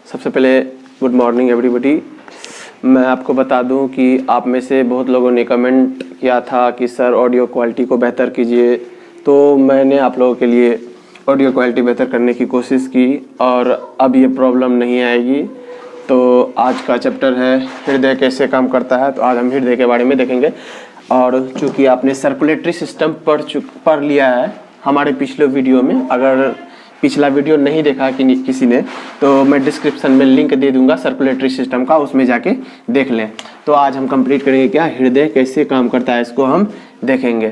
सबसे पहले good morning everybody. मैं आपको बता दूं कि आप में से बहुत लोगों ने कमेंट किया था कि सर ऑडियो क्वालिटी को बेहतर कीजिए, तो मैंने आप लोगों के लिए ऑडियो क्वालिटी बेहतर करने की कोशिश की और अब ये प्रॉब्लम नहीं आएगी। तो आज का चैप्टर है हृदय कैसे काम करता है, तो आज हम हृदय के बारे में देखेंगे। और चूँकि आपने सर्कुलेटरी सिस्टम पढ़ लिया है हमारे पिछले वीडियो में, अगर पिछला वीडियो नहीं देखा कि किसी ने, तो मैं डिस्क्रिप्शन में लिंक दे दूंगा सर्कुलेटरी सिस्टम का, उसमें जाके देख लें। तो आज हम कंप्लीट करेंगे क्या, हृदय कैसे काम करता है, इसको हम देखेंगे।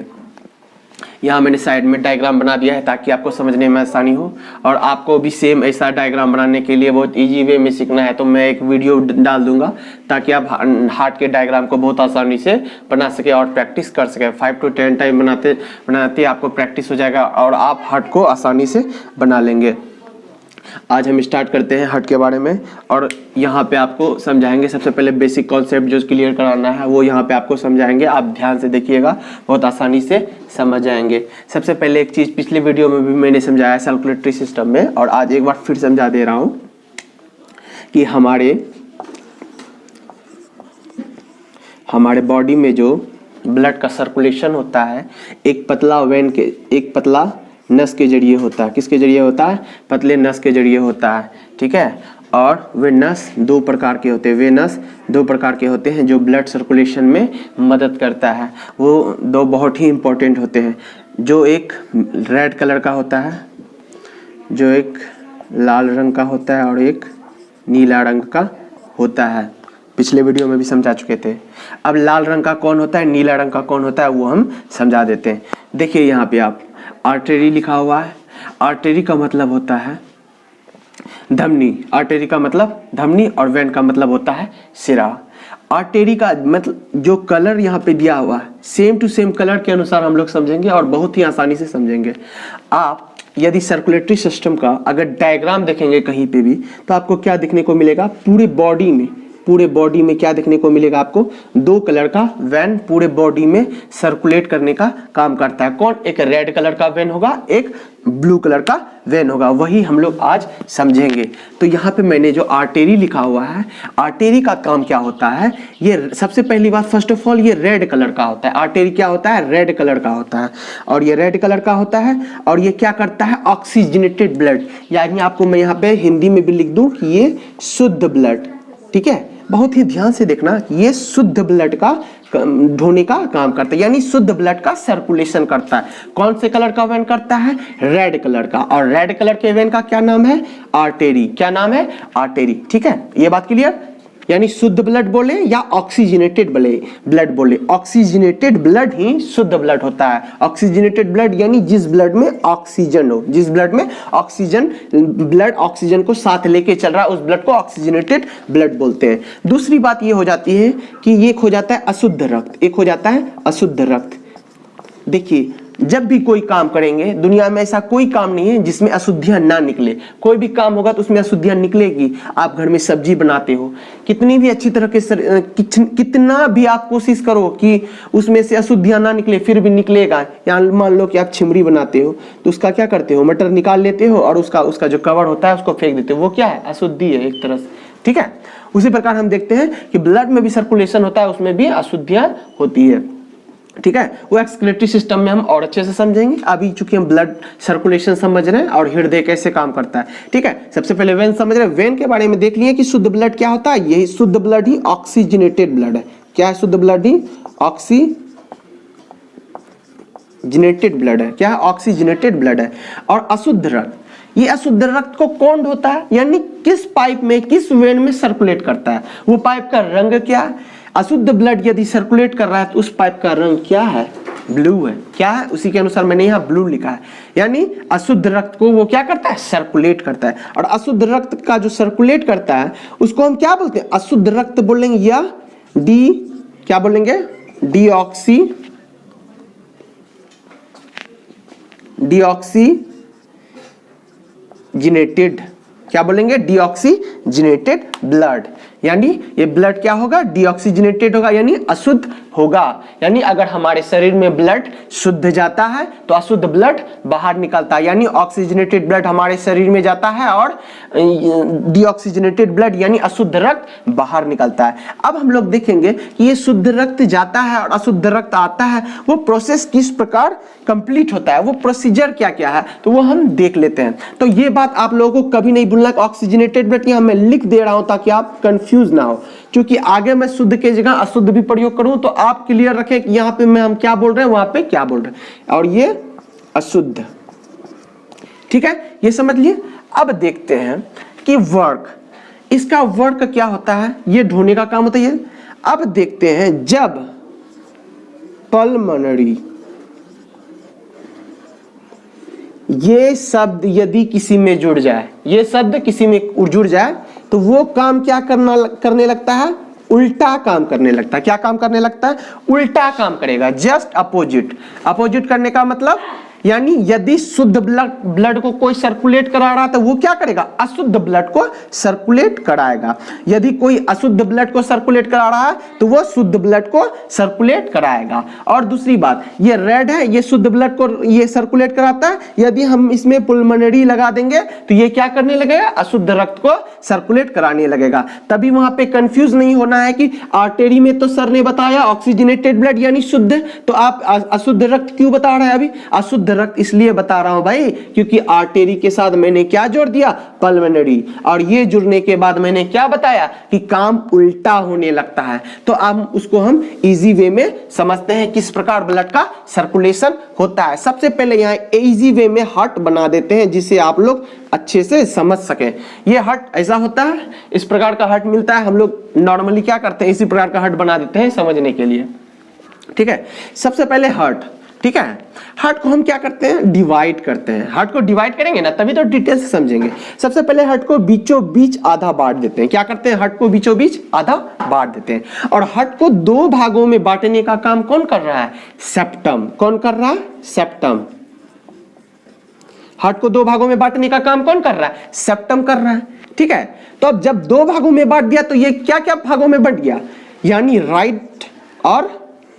यहाँ मैंने साइड में डायग्राम बना दिया है ताकि आपको समझने में आसानी हो, और आपको भी सेम ऐसा डायग्राम बनाने के लिए बहुत इजी वे में सीखना है तो मैं एक वीडियो डाल दूंगा ताकि आप हार्ट के डायग्राम को बहुत आसानी से बना सके और प्रैक्टिस कर सके। 5 to 10 टाइम बनाते आपको प्रैक्टिस हो जाएगा और आप हार्ट को आसानी से बना लेंगे। आज हम स्टार्ट करते हैं हार्ट के बारे में, और यहाँ पे आपको समझाएंगे। सबसे पहले बेसिक कॉन्सेप्ट जो क्लियर कराना है वो यहाँ पे आपको समझाएंगे। आप ध्यान से देखिएगा, बहुत आसानी से समझ जाएंगे। सबसे पहले एक चीज़ पिछले वीडियो में भी मैंने समझाया सर्कुलेटरी सिस्टम में, और आज एक बार फिर समझा दे रहा हूँ कि हमारे बॉडी में जो ब्लड का सर्कुलेशन होता है एक पतला नस के जरिए होता है। किसके जरिए होता है? पतले नस के जरिए होता है, ठीक है। और वे नस दो प्रकार के होते हैं जो ब्लड सर्कुलेशन में मदद करता है। वो दो बहुत ही इंपॉर्टेंट होते हैं, जो एक रेड कलर का होता है, जो एक लाल रंग का होता है, और एक नीला रंग का होता है। पिछले वीडियो में भी समझा चुके थे। अब लाल रंग का कौन होता है, नीला रंग का कौन होता है, वो हम समझा देते हैं। देखिए यहाँ पे आप आर्टरी लिखा हुआ है। आर्टरी का मतलब होता है धमनी। आर्टरी का मतलब धमनी, और वेन का मतलब होता है सिरा। आर्टरी का मतलब जो कलर यहाँ पे दिया हुआ है सेम टू सेम कलर के अनुसार हम लोग समझेंगे और बहुत ही आसानी से समझेंगे। आप यदि सर्कुलेटरी सिस्टम का अगर डायग्राम देखेंगे कहीं पे भी, तो आपको क्या देखने को मिलेगा, पूरे बॉडी में क्या देखने को मिलेगा आपको, दो कलर का वेन पूरे बॉडी में सर्कुलेट करने का काम करता है। कौन? एक रेड कलर का वेन होगा, एक ब्लू कलर का वेन होगा। वही हम लोग आज समझेंगे। तो यहाँ पे मैंने जो आर्टरी लिखा हुआ है, आर्टरी का काम क्या होता है, ये सबसे पहली बात, फर्स्ट ऑफ ऑल ये रेड कलर का होता है। आर्टरी क्या होता है? रेड कलर का होता है, और ये रेड कलर का होता है। और ये क्या करता है? ऑक्सीजनेटेड ब्लड, यानी आपको मैं यहाँ पे हिंदी में भी लिख दूं कि ये शुद्ध ब्लड, ठीक है। बहुत ही ध्यान से देखना, ये शुद्ध ब्लड का ढोने का काम करता है, यानी शुद्ध ब्लड का सर्कुलेशन करता है। कौन से कलर का वेन करता है? रेड कलर का। और रेड कलर के वेन का क्या नाम है? आर्टरी। क्या नाम है? आर्टरी, ठीक है। ये बात क्लियर? यानी शुद्ध ब्लड बोले या ऑक्सीजनेटेड ब्लड बोले, ऑक्सीजनेटेड ब्लड ही शुद्ध ब्लड होता है। ऑक्सीजनेटेड ब्लड यानी जिस ब्लड में ऑक्सीजन हो, जिस ब्लड में ऑक्सीजन, ब्लड ऑक्सीजन को साथ लेके चल रहा है, उस ब्लड को ऑक्सीजनेटेड ब्लड बोलते हैं। दूसरी बात ये हो जाती है कि एक हो जाता है अशुद्ध रक्त, एक हो जाता है अशुद्ध रक्त। देखिए, जब भी कोई काम करेंगे दुनिया में ऐसा कोई काम नहीं है जिसमें अशुद्धियां ना निकले। कोई भी काम होगा तो उसमें अशुद्धियां निकलेगी। आप घर में सब्जी बनाते हो, कितनी भी अच्छी तरह के कितना भी आप कोशिश करो कि उसमें से अशुद्धियां ना निकले, फिर भी निकलेगा। या मान लो कि आप छिमरी बनाते हो, तो उसका क्या करते हो, मटर निकाल लेते हो और उसका जो कवर होता है उसको फेंक देते हो। वो क्या है? अशुद्धि है एक तरह से, ठीक है। उसी प्रकार हम देखते हैं कि ब्लड में भी सर्कुलेशन होता है, उसमें भी अशुद्धियां होती है, ठीक है। वो एक्सक्रीटरी सिस्टम में हम और अच्छे से समझेंगे। अभी चूंकि हम ब्लड सर्कुलेशन समझ रहे हैं और हृदय कैसे काम करता है, ठीक है। सबसे पहले वेन समझ रहे हैं। वेन के बारे में देख लिए कि शुद्ध ब्लड क्या होता है, यही शुद्ध ब्लड ही ऑक्सीजनेटेड ब्लड है। क्या है? शुद्ध ब्लड ही ऑक्सीजनेटेड ब्लड है। क्या है? ऑक्सीजनेटेड ब्लड है। और अशुद्ध रक्त, ये अशुद्ध रक्त को कौन ढोता है, यानी किस पाइप में, किस वेन में सर्कुलेट करता है। वो पाइप का रंग क्या है? अशुद्ध ब्लड यदि सर्कुलेट कर रहा है तो उस पाइप का रंग क्या है? ब्लू है। क्या है? उसी के अनुसार मैंने यहाँ ब्लू लिखा है। यानी अशुद्ध रक्त को वो क्या करता है? सर्कुलेट करता है। और अशुद्ध रक्त का जो सर्कुलेट करता है उसको हम क्या बोलते हैं? अशुद्ध रक्त बोलेंगे, या क्या बोलेंगे? डीऑक्सीजनेटेड। क्या बोलेंगे? डीऑक्सीजनेटेड ब्लड, यानी ये ब्लड क्या होगा, डीऑक्सीजनेटेड होगा, यानी अशुद्ध होगा। यानी अगर हमारे शरीर में ब्लड शुद्ध जाता है तो अशुद्ध ब्लड बाहर निकलता है, यानी ऑक्सीजनेटेड ब्लड हमारे शरीर में जाता है और डीऑक्सीजनेटेड ब्लड यानी अशुद्ध रक्त बाहर निकलता है। अब हम लोग देखेंगे कि ये शुद्ध रक्त जाता है और अशुद्ध रक्त आता है, वो प्रोसेस किस प्रकार कंप्लीट होता है, वो प्रोसीजर क्या क्या है, तो वो हम देख लेते हैं। तो ये बात आप लोगों को कभी नहीं भूलना, ऑक्सीजनेटेड ब्लड यहाँ मैं लिख दे रहा हूं ताकि आप कंफ्यूज ना हो, क्योंकि आगे मैं शुद्ध की जगह अशुद्ध भी प्रयोग करूं तो आप क्लियर रखें कि यहाँ पे हम क्या बोल रहे हैं, वहां पे क्या बोल रहे हैं, और ये अशुद्ध। ठीक है, ये समझ लिए। अब देखते हैं कि वर्क, इसका वर्क क्या होता है, ये ढोने का काम होता है। अब देखते हैं, जब पल्मोनरी ये शब्द यदि किसी में जुड़ जाए, ये शब्द किसी में जुड़ जाए तो वो काम क्या करने लगता है, उल्टा काम करने लगता है। क्या काम करने लगता है, उल्टा काम करेगा, जस्ट अपोजिट। अपोजिट करने का मतलब यानी यदि शुद्ध ब्लड को कोई सर्कुलेट करा रहा है तो वो क्या करेगा, अशुद्ध ब्लड को सर्कुलेट कराएगा। यदि कोई अशुद्ध ब्लड को सर्कुलेट करा रहा है तो वो शुद्ध ब्लड को सर्कुलेट कराएगा। और दूसरी बात, ये रेड है, ये शुद्ध ब्लड को ये सर्कुलेट कराता है, यदि हम इसमें पुल्मोनरी लगा देंगे तो ये क्या करने लगेगा, अशुद्ध रक्त को सर्कुलेट कराने लगेगा। तभी वहां पे कंफ्यूज नहीं होना है कि आर्टरी में तो सर ने बताया ऑक्सीजनेटेड ब्लड यानी शुद्ध, तो आप अशुद्ध रक्त क्यों बता रहे हैं अभी, अशुद्ध रक्त इसलिए बता रहा हूं भाई क्योंकि आर्टरी के साथ मैंने क्या जोड़ दिया, पल्मोनरी, और ये जुड़ने के बाद मैंने क्या बताया कि काम उल्टा होने लगता है। तो अब उसको हम इजी वे में समझते हैं किस प्रकार ब्लड का सर्कुलेशन होता है। सबसे पहले यहाँ इजी वे में हार्ट बना देते हैं जिसे आप लोग अच्छे से समझ सकें। ये हार्ट ऐसा होता है, इस प्रकार का हार्ट मिलता है। हम लोग नॉर्मली क्या करते हैं, इसी प्रकार का हार्ट बना देते हैं समझने के लिए। ठीक है, सबसे पहले हार्ट, ठीक है, हार्ट को हम क्या करते हैं, डिवाइड करते हैं। हार्ट को डिवाइड करेंगे ना तभी तो डिटेल से समझेंगे। सबसे पहले हार्ट को बीचों बीच आधा बांट देते हैं। क्या करते हैं, हार्ट को बीचों बीच आधा बांट देते हैं। और हार्ट को दो भागों में बांटने का काम कौन कर रहा है, सेप्टम। कौन कर रहा है, सेप्टम। हार्ट को दो भागों में बांटने का काम कौन कर रहा है, सेप्टम कर रहा है। ठीक है, तो अब जब दो भागों में बांट दिया तो ये क्या क्या भागों में बंट गया, यानी राइट और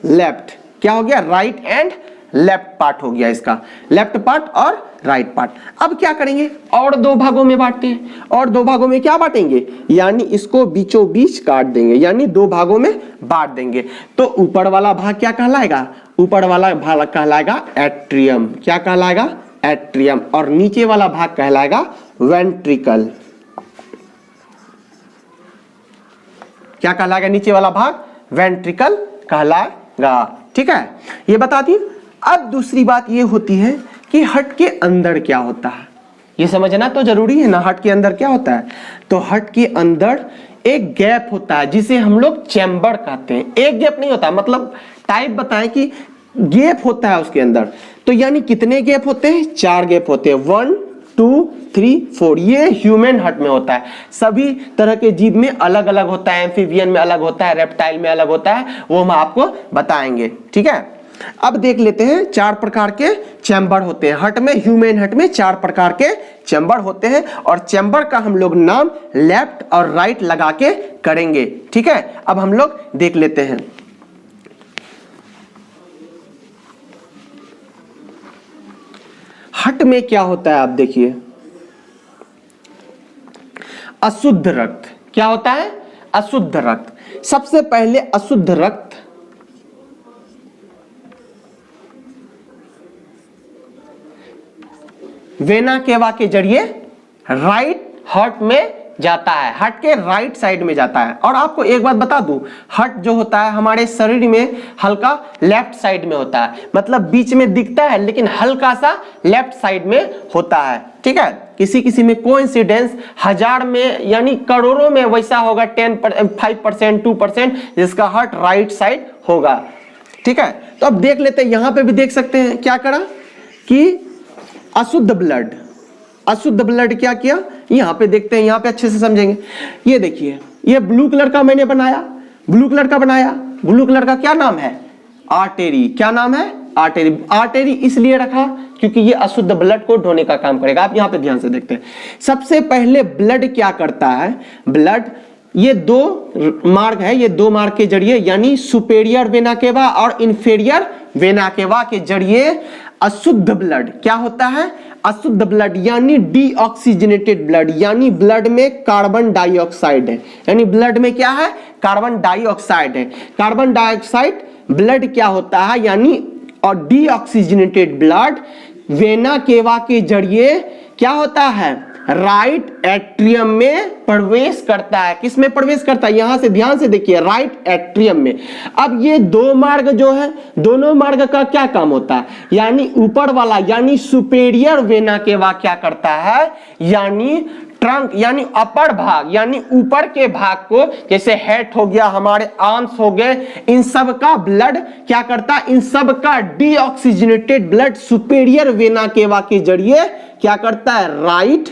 लेफ्ट। क्या हो गया, राइट एंड लेफ्ट पार्ट हो गया इसका, लेफ्ट पार्ट और राइट पार्ट। अब क्या करेंगे, और दो भागों में बांटते हैं। और दो भागों में क्या बांटेंगे, यानी इसको बीचों बीच काट देंगे, यानी दो भागों में बांट देंगे। तो ऊपर वाला भाग क्या कहलाएगा, ऊपर वाला भाग कहलाएगा एट्रियम। क्या कहलाएगा, एट्रियम। और नीचे वाला भाग कहलाएगा वेंट्रिकल। क्या कहलाएगा, नीचे वाला भाग वेंट्रिकल कहलाएगा। ठीक है, ये बता दी। अब दूसरी बात ये होती है कि हार्ट के अंदर क्या होता है, ये समझना तो जरूरी है ना। हार्ट के अंदर क्या होता है, तो हार्ट के अंदर एक गैप होता है जिसे हम लोग चैम्बर कहते हैं। एक गैप नहीं होता, मतलब टाइप बताएं कि गैप होता है उसके अंदर। तो यानी कितने गैप होते हैं, 4 गैप होते हैं, 1 2 3 4। ये ह्यूमन हार्ट में होता है। सभी तरह के जीव में अलग अलग होता है, एम्फीबियन में अलग होता है, रेप्टाइल में अलग होता है, वो हम आपको बताएंगे। ठीक है, अब देख लेते हैं 4 प्रकार के चैम्बर होते हैं हार्ट में। ह्यूमन हार्ट में 4 प्रकार के चैम्बर होते हैं और चैम्बर का हम लोग नाम लेफ्ट और राइट लगा के करेंगे। ठीक है, अब हम लोग देख लेते हैं। हार्ट में क्या होता है, आप देखिए, अशुद्ध रक्त। क्या होता है, अशुद्ध रक्त। सबसे पहले अशुद्ध रक्त वेना केवा के जरिए राइट हार्ट में जाता है, हार्ट के राइट साइड में जाता है। और आपको एक बात बता दूं, हार्ट जो होता है हमारे शरीर में हल्का लेफ्ट साइड में होता है, मतलब बीच में दिखता है लेकिन हल्का सा लेफ्ट साइड में होता है। ठीक है, किसी किसी में कोइंसिडेंस 1000 में यानी करोड़ों में वैसा होगा 5% 2% जिसका हार्ट राइट साइड होगा। ठीक है, तो अब देख लेते हैं, यहां पे भी देख सकते हैं क्या करा कि अशुद्ध ब्लड, अशुद्ध ब्लड क्या किया, यहां पे देखते हैं, यहां पे अच्छे से समझेंगे। ये देखिए, ये ब्लू कलर का मैंने बनाया, ब्लू कलर का बनाया। ब्लू कलर का क्या नाम है, आर्टेरी। क्या नाम है, आर्टेरी। आर्टेरी इसलिए रखा क्योंकि ये अशुद्ध ब्लड को ढोने का काम करेगा। आप यहां पे ध्यान से देखते हैं, सबसे पहले ब्लड क्या करता है, ब्लड ये दो मार्ग है, ये दो मार्ग के जरिए यानी सुपेरियर वेना केवा और इंफीरियर वेना केवा के जरिए अशुद्ध ब्लड क्या होता है, अशुद्ध ब्लड यानी डीऑक्सीजनेटेड ब्लड, यानी ब्लड में कार्बन डाइऑक्साइड है, यानी ब्लड में क्या है, कार्बन डाइऑक्साइड है। कार्बन डाइऑक्साइड ब्लड क्या होता है यानी और डीऑक्सीजनेटेड ब्लड वेना केवा के जरिए क्या होता है, राइट एट्रियम में प्रवेश करता है। किस में प्रवेश करता है, यहां से ध्यान से देखिए, राइट एट्रियम में। अब ये दो मार्ग जो है, दोनों मार्ग का क्या काम होता है, यानी ऊपर वाला यानी सुपेरियर वेना केवा क्या करता है, यानी ट्रंक यानी अपर भाग यानी ऊपर के भाग को, जैसे हेड हो गया, हमारे आर्म्स हो गए, इन सब का ब्लड क्या करता है, इन सब का deoxygenated blood superior vena cava के जरिए क्या करता है, राइट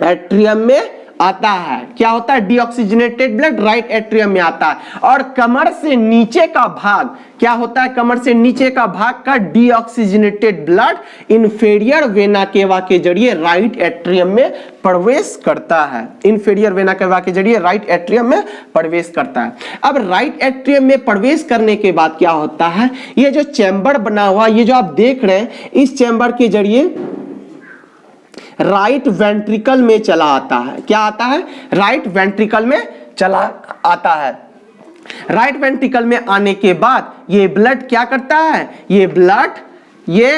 एट्रियम में आता है। क्या होता है, डीऑक्सीजनेटेड ब्लड राइट एट्रियम में आता है। और कमर से नीचे का भाग क्या होता है, कमर से नीचे का भाग का deoxygenated blood inferior vena cava के जरिए राइट एट्रियम में प्रवेश करता है, इंफीरियर वेना केवा के जरिए राइट एट्रियम में प्रवेश करता है। अब राइट एट्रियम में प्रवेश करने के बाद क्या होता है, ये जो चैम्बर बना हुआ, ये जो आप देख रहे हैं, इस चैम्बर के जरिए राइट वेंट्रिकल में चला आता है। क्या आता है, राइट वेंट्रिकल में चला आता है। राइट वेंट्रिकल में आने के बाद ये ब्लड क्या करता है, ये ब्लड ये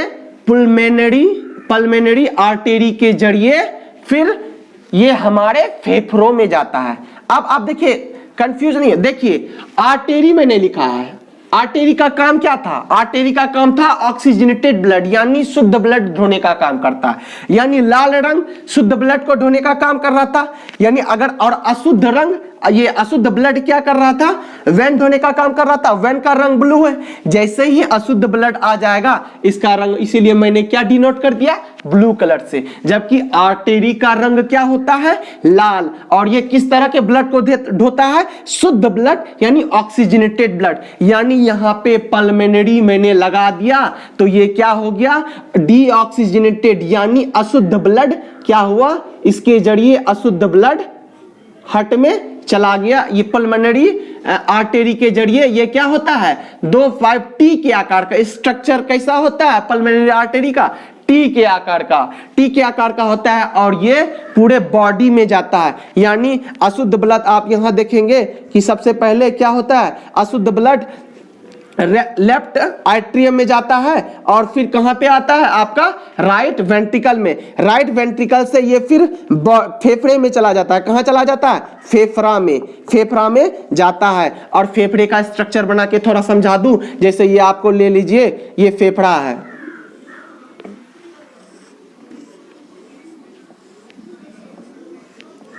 पल्मेनरी आर्टरी के जरिए फिर ये हमारे फेफड़ों में जाता है। अब आप देखिए, कंफ्यूज नहीं है, देखिए आर्टरी मैंने लिखा है, आर्टरी का काम क्या था, आर्टरी का काम था ऑक्सीजनेटेड ब्लड यानी शुद्ध ब्लड ढोने का काम करता है, यानी लाल रंग शुद्ध ब्लड को ढोने का काम कर रहा था, यानी अगर और अशुद्ध रंग ये अशुद्ध ब्लड क्या कर रहा था, वेन धोने का काम कर रहा था। वेन का रंग ब्लू है, जैसे ही अशुद्ध ब्लड आ जाएगा इसका रंग, इसीलिए मैंने क्या डिनोट कर दिया, ब्लू कलर से। जबकि आर्टरी का रंग क्या होता है, लाल। और ये किस तरह के ब्लड को ढोता है, शुद्ध ब्लड यानी ऑक्सीजनेटेड ब्लड। यानी यहाँ पे पल्मेनरी मैंने लगा दिया तो ये क्या हो गया, डीऑक्सीजनेटेड यानी अशुद्ध ब्लड क्या हुआ, इसके जरिए अशुद्ध ब्लड हार्ट में चला गया। ये पल्मोनरी आर्टरी के जरिए ये क्या होता है, 2-5T के आकार का स्ट्रक्चर कैसा होता है पल्मोनरी आर्टरी का, टी के आकार का, टी के आकार का होता है और ये पूरे बॉडी में जाता है। यानी अशुद्ध ब्लड आप यहां देखेंगे कि सबसे पहले क्या होता है, अशुद्ध ब्लड लेफ्ट एट्रियम में जाता है और फिर कहां पे आता है आपका, राइट वेंट्रिकल में। राइट वेंट्रिकल से ये फिर फेफड़े में चला जाता है। कहां चला जाता है, फेफड़ा में, फेफड़ा में जाता है। और फेफड़े का स्ट्रक्चर बना के थोड़ा समझा दूं, जैसे ये आपको ले लीजिए, ये फेफड़ा है,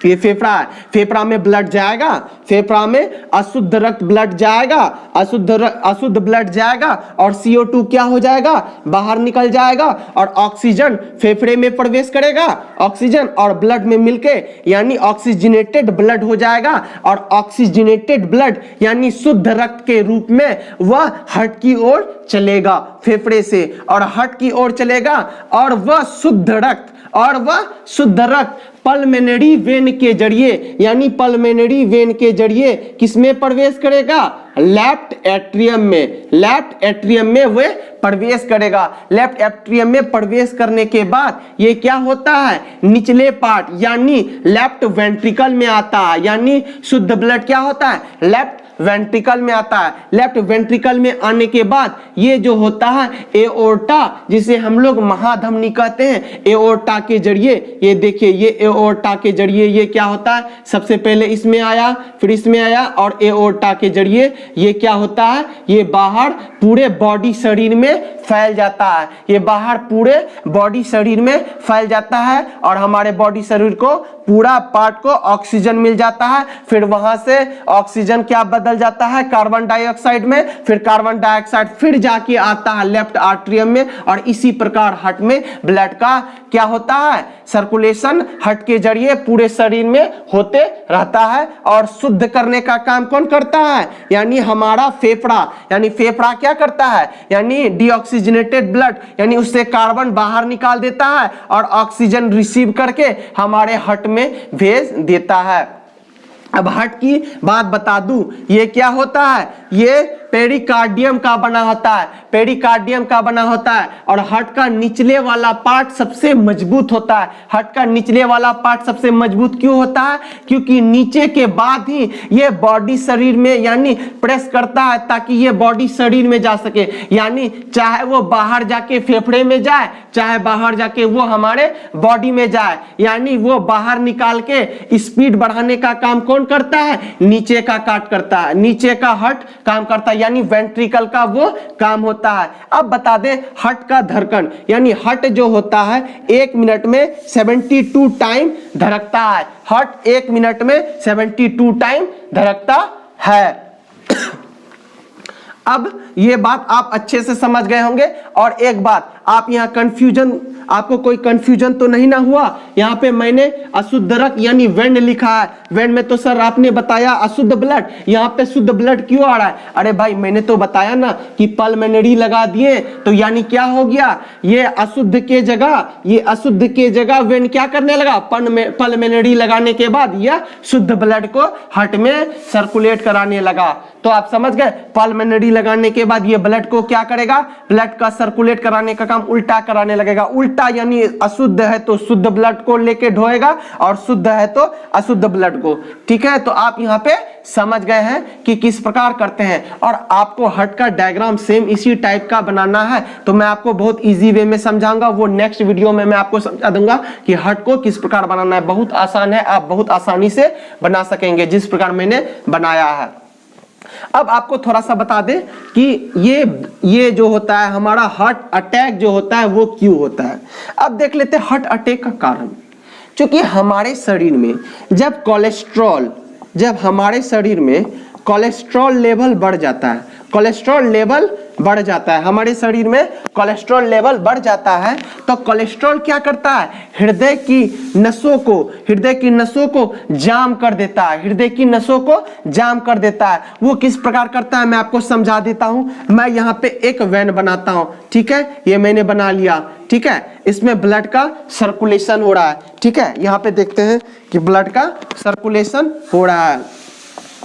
ये फेफड़ा है, फेफड़ा में ब्लड जाएगा, फेफड़ा में अशुद्ध रक्त ब्लड जाएगा, अशुद्ध ब्लड जाएगा और CO2 क्या हो जाएगा, बाहर निकल जाएगा और ऑक्सीजन फेफड़े में प्रवेश करेगा, ऑक्सीजन और ब्लड में मिलके यानी ऑक्सीजनेटेड ब्लड हो जाएगा। और ऑक्सीजनेटेड ब्लड यानी शुद्ध रक्त के रूप में वह हार्ट की ओर चलेगा, फेफड़े से और हार्ट की ओर चलेगा और वह शुद्ध रक्त पल्मोनरी वेन के जरिए यानी पल्मोनरी वेन के जरिए किसमें प्रवेश करेगा, लेफ्ट एट्रियम में, लेफ्ट एट्रियम में वे प्रवेश करेगा। लेफ्ट एट्रियम में प्रवेश करने के बाद ये क्या होता है, निचले पार्ट यानी लेफ्ट वेंट्रिकल में आता है। यानी शुद्ध ब्लड क्या होता है, लेफ्ट वेंट्रिकल में आता है। लेफ्ट वेंट्रिकल में आने के बाद ये जो होता है एओर्टा, जिसे हम लोग महाधमनी कहते हैं, एओर्टा के जरिए ये देखिए, ये एओर्टा के जरिए ये क्या होता है, सबसे पहले इसमें आया फिर इसमें आया और एओर्टा के जरिए ये क्या होता है, ये बाहर पूरे बॉडी शरीर में फैल जाता है। ये बाहर पूरे बॉडी शरीर में फैल जाता है और हमारे बॉडी शरीर को पूरा पार्ट को ऑक्सीजन मिल जाता है। फिर वहां से ऑक्सीजन क्या बदल जाता है, कार्बन डाइऑक्साइड में, फिर कार्बन डाइऑक्साइड फिर जाके आता है लेफ्ट आर्टरियम में और इसी प्रकार हार्ट में ब्लड का क्या होता है, सर्कुलेशन हार्ट के जरिए पूरे शरीर में होते रहता है। और शुद्ध करने का काम कौन करता है, यानी हमारा फेफड़ा। यानी फेफड़ा क्या करता है, यानी डीऑक्सीजनेटेड ब्लड यानी उससे कार्बन बाहर निकाल देता है और ऑक्सीजन रिसीव करके हमारे हार्ट में भेज देता है। अब हार्ट की बात बता दूं, ये क्या होता है, ये पेरिकार्डियम का बना होता है, पेरिकार्डियम का बना होता है। और हार्ट का निचले वाला पार्ट सबसे मजबूत होता है। हार्ट का निचले वाला पार्ट सबसे मजबूत क्यों होता है, क्योंकि नीचे के बाद ही ये बॉडी शरीर में यानी प्रेस करता है ताकि ये बॉडी शरीर में जा सके, यानी चाहे वो बाहर जाके फेफड़े में जाए, चाहे बाहर जाके वो हमारे बॉडी में जाए, यानी वो बाहर निकाल के स्पीड बढ़ाने का काम कौन करता है, नीचे का काट करता है, नीचे का हार्ट काम करता है, यानी वेंट्रिकल का वो काम होता है। अब बता दें हार्ट का धड़कन, यानी हार्ट जो होता है 1 मिनट में 72 टाइम धड़कता है। हार्ट 1 मिनट में 72 टाइम धड़कता है। अब ये बात आप अच्छे से समझ गए होंगे। और एक बात, आप यहाँ कंफ्यूजन, आपको कोई कंफ्यूजन तो नहीं ना हुआ, यहाँ पे मैंने अशुद्ध रक्त यानी वेन लिखा है। वेन में तो सर आपने बताया अशुद्ध ब्लड, यहाँ पे शुद्ध ब्लड क्यों आ रहा है? अरे भाई मैंने तो बताया ना कि पल्मोनरी लगा दिए तो यानी क्या हो गया, ये अशुद्ध के जगह, ये अशुद्ध के जगह वेन क्या करने लगा, पल्मोनरी लगाने के बाद यह शुद्ध ब्लड को हार्ट में सर्कुलेट कराने लगा। तो आप समझ गए, पल्मोनरी लगाने के बाद ये ब्लड को क्या करेगा, ब्लड का सर्कुलेट कराने का काम उल्टा कराने लगेगा। उल्टा यानी अशुद्ध है तो शुद्ध ब्लड को लेके ढोएगा और शुद्ध है तो अशुद्ध ब्लड को। ठीक है, तो आप यहाँ पे समझ गए हैं कि किस प्रकार करते हैं। और आपको हार्ट का डायग्राम सेम इसी टाइप का बनाना है तो मैं आपको बहुत इजी वे में समझाऊंगा, वो नेक्स्ट वीडियो में मैं आपको समझा दूंगा कि हार्ट को किस प्रकार बनाना है। बहुत आसान है, आप बहुत आसानी से बना सकेंगे जिस प्रकार मैंने बनाया है। अब आपको थोड़ा सा बता दें कि ये जो होता है हमारा हार्ट अटैक जो होता है वो क्यों होता है। अब देख लेते हैं हार्ट अटैक का कारण। क्योंकि हमारे शरीर में जब हमारे शरीर में कोलेस्ट्रॉल लेवल बढ़ जाता है, कोलेस्ट्रॉल लेवल बढ़ जाता है, हमारे शरीर में कोलेस्ट्रॉल लेवल बढ़ जाता है तो कोलेस्ट्रॉल क्या करता है, हृदय की नसों को जाम कर देता है, हृदय की नसों को जाम कर देता है। वो किस प्रकार करता है मैं आपको समझा देता हूं। मैं यहाँ पे एक वेन बनाता हूं, ठीक है, ये मैंने बना लिया, ठीक है, इसमें ब्लड का सर्कुलेशन हो रहा है। ठीक है, यहाँ पे देखते हैं कि ब्लड का सर्कुलेशन हो रहा है,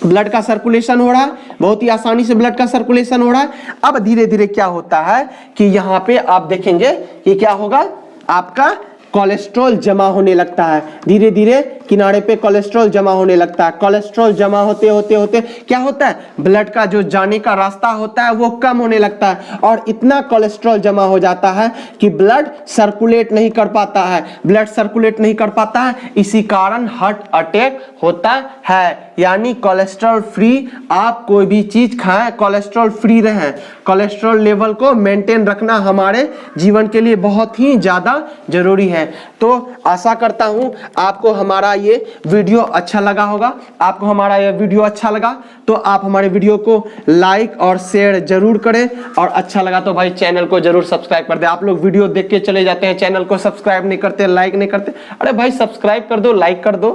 ब्लड का सर्कुलेशन हो रहा है, बहुत ही आसानी से ब्लड का सर्कुलेशन हो रहा है। अब धीरे धीरे क्या होता है कि यहाँ पे आप देखेंगे कि क्या होगा, आपका कोलेस्ट्रॉल जमा होने लगता है, धीरे धीरे किनारे पे कोलेस्ट्रॉल जमा होने लगता है। कोलेस्ट्रॉल जमा होते होते होते क्या होता है, ब्लड का जो जाने का रास्ता होता है वो कम होने लगता है और इतना कोलेस्ट्रॉल जमा हो जाता है कि ब्लड सर्कुलेट नहीं कर पाता है, ब्लड सर्कुलेट नहीं कर पाता है, इसी कारण हार्ट अटैक होता है। यानी कोलेस्ट्रॉल फ्री आप कोई भी चीज खाएं, कोलेस्ट्रॉल फ्री रहें। कोलेस्ट्रॉल लेवल को मेंटेन रखना हमारे जीवन के लिए बहुत ही ज्यादा जरूरी है। तो आशा करता हूं आपको हमारा ये वीडियो अच्छा लगा होगा। आपको हमारा ये वीडियो अच्छा लगा तो आप हमारे वीडियो को लाइक और शेयर जरूर करें, और अच्छा लगा तो भाई चैनल को जरूर सब्सक्राइब कर दे। आप लोग वीडियो देख के चले जाते हैं, चैनल को सब्सक्राइब नहीं करते, लाइक नहीं करते। अरे भाई सब्सक्राइब कर दो, लाइक कर दो,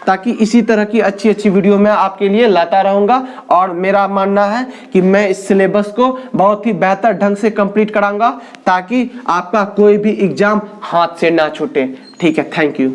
ताकि इसी तरह की अच्छी अच्छी वीडियो मैं आपके लिए लाता रहूंगा। और मेरा मानना है कि मैं इस सिलेबस को बहुत ही बेहतर ढंग से कंप्लीट कराऊंगा ताकि आपका कोई भी एग्जाम हाथ से ना छूटे। ठीक है, थैंक यू।